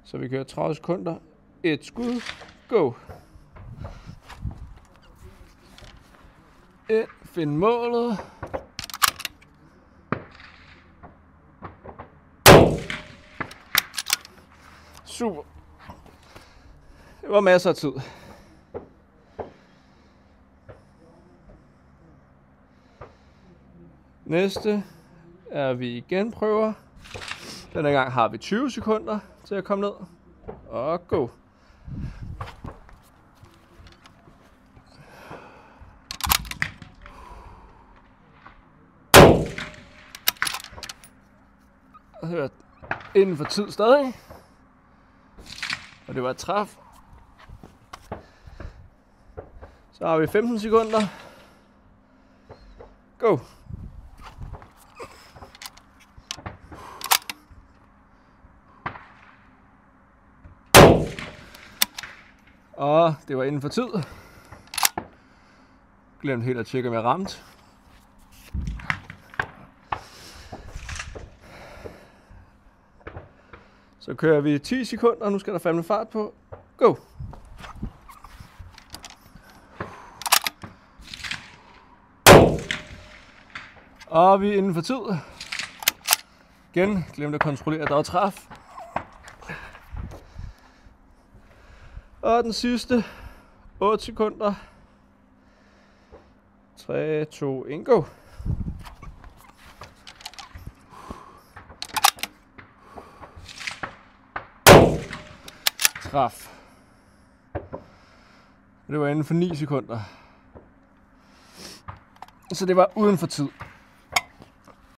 Så vi kører 30 sekunder. Et skud. Go. Find målet. Super. Det var masser af tid. Næste er vi igen prøver. Denne gang har vi 20 sekunder til at komme ned. Og go. Og det var inden for tid stadig. Og det var et træf. Så har vi 15 sekunder. Go. Og det var inden for tid. Glemte helt at tjekke, om jeg ramte. Så kører vi 10 sekunder, og nu skal der fandme fart på. Go! Og vi er inden for tid. Igen, glemte at kontrollere, at der var træf. Og den sidste 8 sekunder. 3, 2, 1, go! Træf. Det var inden for 9 sekunder. Så det var uden for tid.